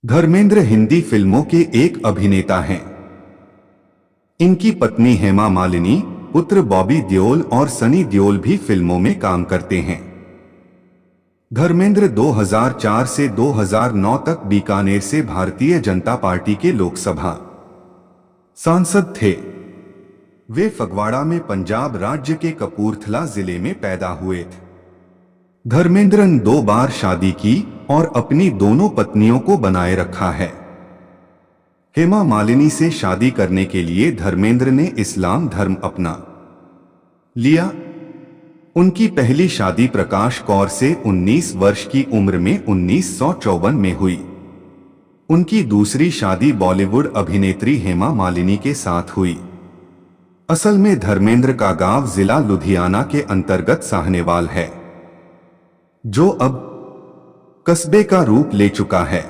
धर्मेंद्र हिंदी फिल्मों के एक अभिनेता हैं। इनकी पत्नी हेमा मालिनी, पुत्र बॉबी देओल और सनी देओल भी फिल्मों में काम करते हैं। धर्मेंद्र 2004 से 2009 तक बीकानेर से भारतीय जनता पार्टी के लोकसभा सांसद थे। वे फगवाड़ा में पंजाब राज्य के कपूरथला जिले में पैदा हुए थे। धर्मेंद्र ने 2 बार शादी की और अपनी दोनों पत्नियों को बनाए रखा है। हेमा मालिनी से शादी करने के लिए धर्मेंद्र ने इस्लाम धर्म अपना लिया। उनकी पहली शादी प्रकाश कौर से 19 वर्ष की उम्र में 1954 में हुई। उनकी दूसरी शादी बॉलीवुड अभिनेत्री हेमा मालिनी के साथ हुई। असल में धर्मेंद्र का गांव जिला लुधियाना के अंतर्गत साहनेवाल है, जो अब कस्बे का रूप ले चुका है।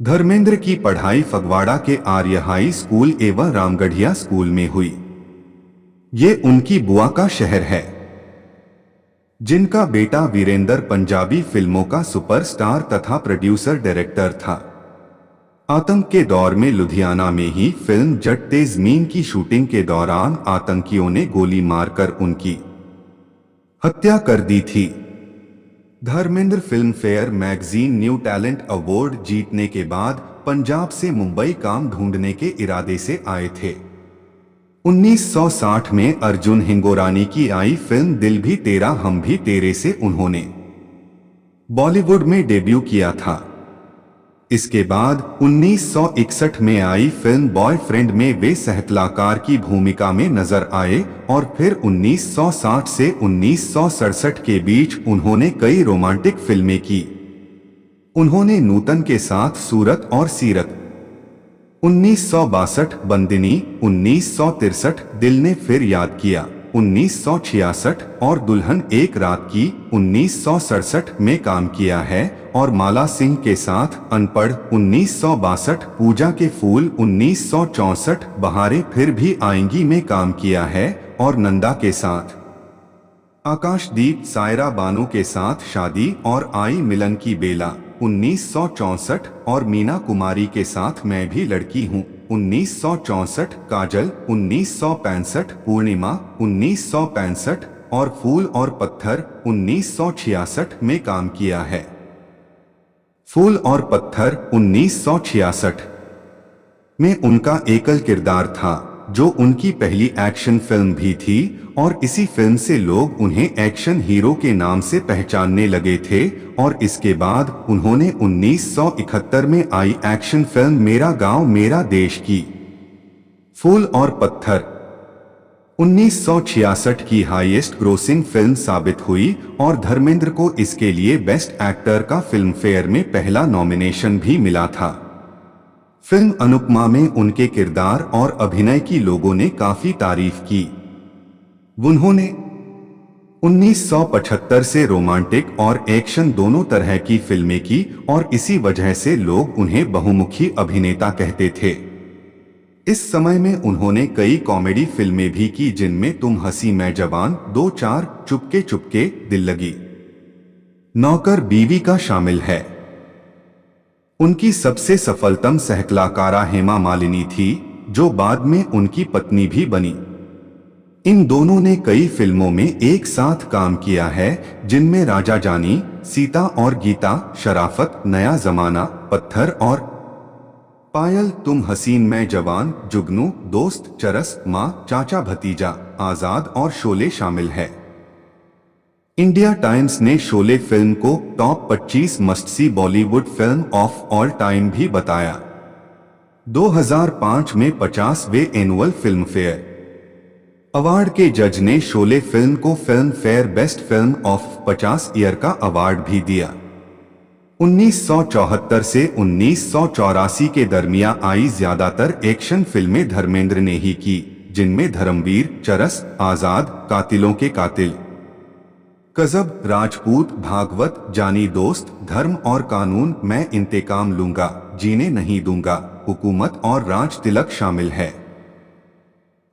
धर्मेंद्र की पढ़ाई फगवाड़ा के आर्य हाई स्कूल एवं रामगढ़िया स्कूल में हुई। ये उनकी बुआ का शहर है, जिनका बेटा वीरेंद्र पंजाबी फिल्मों का सुपरस्टार तथा प्रोड्यूसर डायरेक्टर था। आतंक के दौर में लुधियाना में ही फिल्म जट ते ज़मीन की शूटिंग के दौरान आतंकियों ने गोली मारकर उनकी हत्या कर दी थी। Dharmendra film fair magazine new talent award जीतने के बाद पंजाब से मुंबई काम ढूंढने के इरादे से आए थे। 1960 में अर्जुन हिंगोरानी की आई फिल्म दिल भी तेरा हम भी तेरे से उन्होंने बॉलीवुड में डेब्यू किया था। इसके बाद 1961 में आई फिल्म बॉयफ्रेंड में वे सहकलाकार की भूमिका में नजर आए और फिर 1960 से 1967 के बीच उन्होंने कई रोमांटिक फिल्में की। उन्होंने नूतन के साथ सूरत और सीरत, 1962 बंदिनी, 1963 दिल ने फिर याद किया, 1966 और दुल्हन एक रात की 1967 में काम किया है और माला सिंह के साथ अनपढ़ 1962, पूजा के फूल 1964, बहारें फिर भी आएंगी में काम किया है और नंदा के साथ, आकाशदीप सायरा बानो के साथ शादी और आई मिलन की बेला 1964 और मीना कुमारी के साथ मैं भी लड़की हूँ 1964, काजल 1965, पूर्णिमा 1965 और फूल और पत्थर 1966 में काम किया है। फूल और पत्थर 1966 में उनका एकल किरदार था, जो उनकी पहली एक्शन फिल्म भी थी और इसी फिल्म से लोग उन्हें एक्शन हीरो के नाम से पहचानने लगे थे। और इसके बाद उन्होंने 1971 में आई एक्शन फिल्म मेरा गांव मेरा देश की फूल और पत्थर 1966 की हाईएस्ट ग्रोसिंग फिल्म साबित हुई और धर्मेंद्र को इसके लिए बेस्ट एक्टर का फिल्म फेयर में पहला नॉमिनेशन भी मिला था। फिल्म अनुपमा में उनके किरदार और अभिनय की लोगों ने काफी तारीफ की। उन्होंने 1975 से रोमांटिक और एक्शन दोनों तरह की फिल्में की और इसी वजह से लोग उन्हें बहुमुखी अभिनेता कहते थे। इस समय में उन्होंने कई कॉमेडी फिल्में भी की, जिनमें तुम हंसी मैं जवान, 2-4, चुपके चुपके, दिल लगी, नौकर बीवी का शामिल है। उनकी सबसे सफलतम सहकलाकारा हेमा मालिनी थी, जो बाद में उनकी पत्नी भी बनी। इन दोनों ने कई फिल्मों में एक साथ काम किया है, जिनमें राजा जानी, सीता और गीता, शराफत, नया जमाना, पत्थर और पायल, तुम हसीन मैं जवान, जुगनू, दोस्त, चरस, माँ, चाचा भतीजा, आजाद और शोले शामिल है। इंडिया टाइम्स ने शोले फिल्म को top 25 must see Bollywood film of all time भी बताया। 2005 में 50वें एनुअल फिल्म फेयर अवार्ड के जज ने शोले फिल्म को film fair best film of 50 year का अवार्ड भी दिया। 1974 से 1984 के दरमियान आई ज्यादातर एक्शन फिल्में धर्मेंद्र ने ही की, जिनमें धर्मवीर, चरस, आजाद, कातिलों के कातिल, गजब, राजपूत, भागवत, जानी दोस्त, धर्म और कानून, मैं इंतकाम लूंगा, जीने नहीं दूंगा, हुकूमत और राज तिलक शामिल है।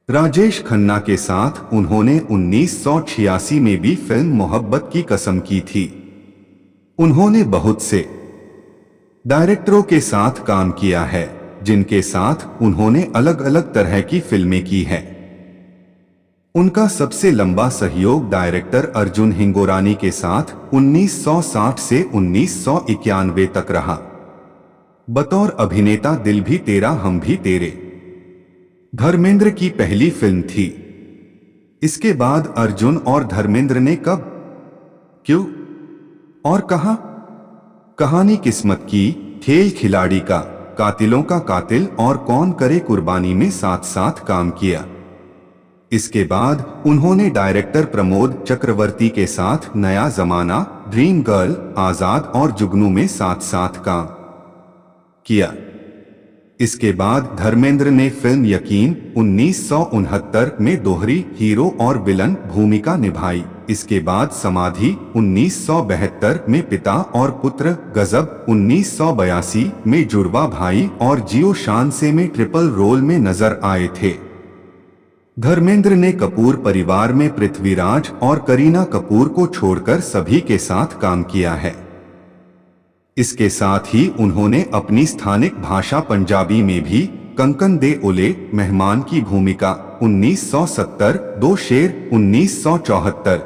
राजेश खन्ना के साथ उन्होंने 1986 में भी फिल्म मोहब्बत की कसम की थी। उन्होंने बहुत से डायरेक्टरों के साथ काम किया है जिनके साथ उन्होंने अलग अलग तरह की फिल्में की हैं। उनका सबसे लंबा सहयोग डायरेक्टर अर्जुन हिंगोरानी के साथ 1960 से 1991 तक रहा। बतौर अभिनेता दिल भी तेरा हम भी तेरे धर्मेंद्र की पहली फिल्म थी। इसके बाद अर्जुन और धर्मेंद्र ने कब, क्यों और कहां, कहानी किस्मत की, खेल खिलाड़ी का, कातिलों का कातिल और कौन करे कुर्बानी में साथ साथ काम किया। इसके बाद उन्होंने डायरेक्टर प्रमोद चक्रवर्ती के साथ नया जमाना, ड्रीम गर्ल, आजाद और जुगनू में साथ साथ काम किया। इसके बाद धर्मेंद्र ने फिल्म यकीन 1969 में दोहरी हीरो और विलन भूमिका निभाई। इसके बाद समाधि 1972 में पिता और पुत्र, गजब 1982 में जुड़वा भाई और जियो शान से में ट्रिपल रोल में नजर आए थे। धर्मेंद्र ने कपूर परिवार में पृथ्वीराज और करीना कपूर को छोड़कर सभी के साथ काम किया है। इसके साथ ही उन्होंने अपनी स्थानिक भाषा पंजाबी में भी कंकन दे ओले मेहमान की भूमिका 1970, दो शेर 1974,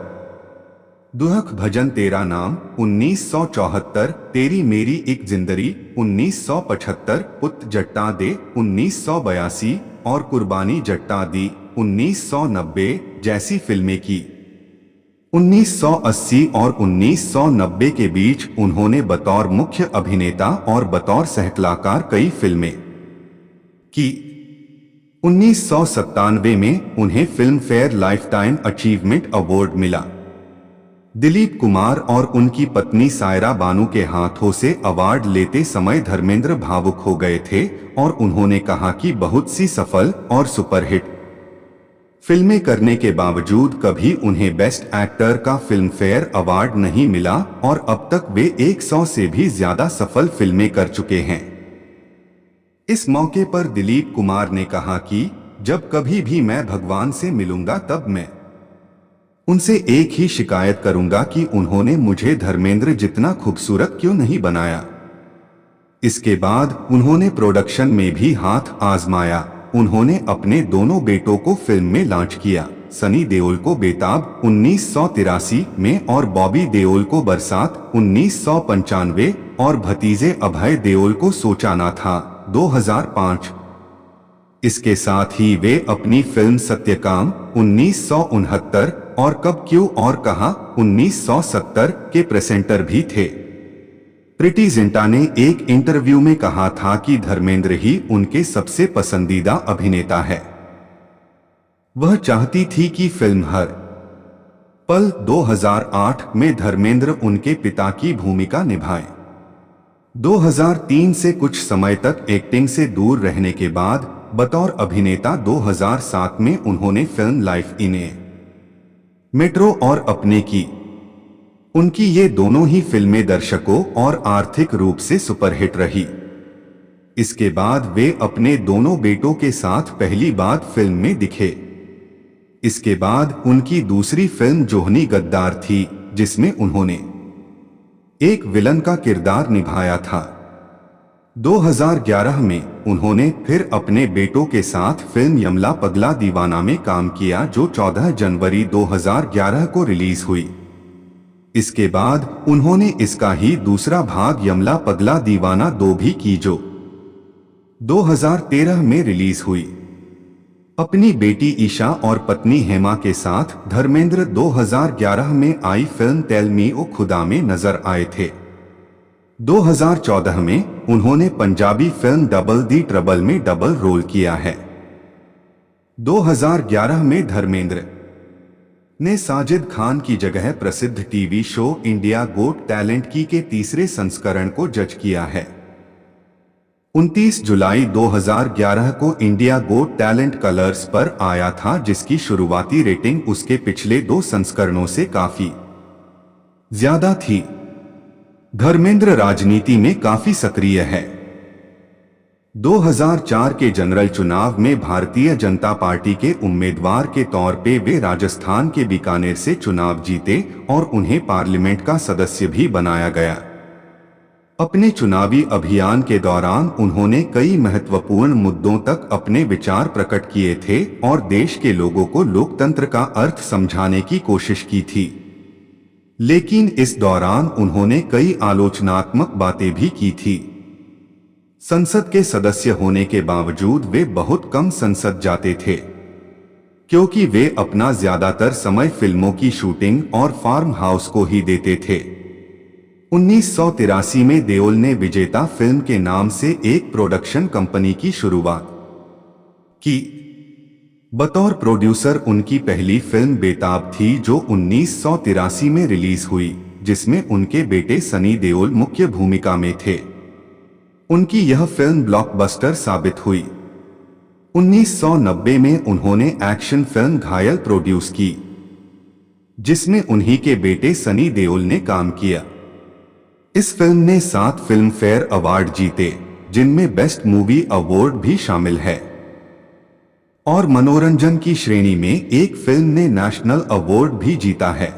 दुहक भजन तेरा नाम 1974, तेरी मेरी एक जिंदगी 1975, पुत जट्टा दे 1982 और कुर्बानी जट्टा दी 1990 जैसी फिल्में की। 1980 और 1990 के बीच उन्होंने बतौर मुख्य अभिनेता और बतौर सहकलाकार कई फिल्में की। 1997 में उन्हें film fair lifetime achievement award मिला। दिलीप कुमार और उनकी पत्नी सायरा बानू के हाथों से अवार्ड लेते समय धर्मेंद्र भावुक हो गए थे और उन्होंने कहा कि बहुत सी सफल और सुपरहिट फिल्में करने के बावजूद कभी उन्हें बेस्ट एक्टर का फिल्म फेयर अवार्ड नहीं मिला और अब तक वे 100 से भी ज्यादा सफल फिल्में कर चुके हैं। इस मौके पर दिलीप कुमार ने कहा कि जब कभी भी मैं भगवान से मिलूंगा तब मैं उनसे एक ही शिकायत करूंगा कि उन्होंने मुझे धर्मेंद्र जितना खूबसूरत क्यों नहीं बनाया। इसके बाद उन्होंने प्रोडक्शन में भी हाथ आजमाया। उन्होंने अपने दोनों बेटों को फिल्म में लॉन्च किया। सनी देओल को बेताब 1983 में और बॉबी देओल को बरसात 1995 और भतीजे अभय देओल को सोचा ना था 2005। इसके साथ ही वे अपनी फिल्म सत्यकाम 1969 और कब क्यों और कहां 1970 के प्रेजेंटर भी थे। प्रीति जिंटा ने एक इंटरव्यू में कहा था कि धर्मेंद्र ही उनके सबसे पसंदीदा अभिनेता है। वह चाहती थी कि फिल्म हर पल 2008 में धर्मेंद्र उनके पिता की भूमिका निभाएं। 2003 से कुछ समय तक एक्टिंग से दूर रहने के बाद बतौर अभिनेता 2007 में उन्होंने film life in A metro और अपने की। उनकी ये दोनों ही फिल्में दर्शकों और आर्थिक रूप से सुपरहिट रही। इसके बाद वे अपने दोनों बेटों के साथ पहली बार फिल्म में दिखे। इसके बाद उनकी दूसरी फिल्म जोहनी गद्दार थी जिसमें उन्होंने एक विलन का किरदार निभाया था। 2011 में उन्होंने फिर अपने बेटों के साथ फिल्म यमला पगला दीवाना में काम किया जो 14 जनवरी 2011 को रिलीज हुई। इसके बाद उन्होंने इसका ही दूसरा भाग यमला पगला दीवाना 2 भी की जो 2013 में रिलीज हुई। अपनी बेटी ईशा और पत्नी हेमा के साथ धर्मेंद्र 2011 में आई फिल्म टेल मी ओ खुदा में नजर आए थे। 2014 में उन्होंने पंजाबी फिल्म डबल दी ट्रबल में डबल रोल किया है। 2011 में धर्मेंद्र ने साजिद खान की जगह प्रसिद्ध TV show India got talent की के तीसरे संस्करण को जज किया है। 29 जुलाई 2011 को इंडिया गोट टैलेंट कलर्स पर आया था जिसकी शुरुआती रेटिंग उसके पिछले 2 संस्करणों से काफी ज्यादा थी। धर्मेंद्र राजनीति में काफी सक्रिय है। 2004 के जनरल चुनाव में भारतीय जनता पार्टी के उम्मीदवार के तौर पे वे राजस्थान के बीकानेर से चुनाव जीते और उन्हें पार्लियामेंट का सदस्य भी बनाया गया। अपने चुनावी अभियान के दौरान उन्होंने कई महत्वपूर्ण मुद्दों तक अपने विचार प्रकट किए थे और देश के लोगों को लोकतंत्र का अर्थ समझाने की कोशिश की थी। लेकिन इस दौरान उन्होंने कई आलोचनात्मक बातें भी की थी। संसद के सदस्य होने के बावजूद वे बहुत कम संसद जाते थे, क्योंकि वे अपना ज्यादातर समय फिल्मों की शूटिंग और फार्म हाउस को ही देते थे। 1983 में देओल ने विजेता फिल्म के नाम से एक प्रोडक्शन कंपनी की शुरुआत की। बतौर प्रोड्यूसर उनकी पहली फिल्म बेताब थी, जो 1983 में रिलीज हुई, जिसमें उनके बेटे सनी देओल मुख्य भूमिका में थे। उनकी यह फिल्म ब्लॉकबस्टर साबित हुई। 1990 में उन्होंने एक्शन फिल्म घायल प्रोड्यूस की, जिसमें उन्हीं के बेटे सनी देओल ने काम किया। इस फिल्म ने 7 फिल्म फेयर अवार्ड जीते, जिनमें बेस्ट मूवी अवार्ड भी शामिल है, और मनोरंजन की श्रेणी में एक फिल्म ने नेशनल अवार्ड भी जीता है।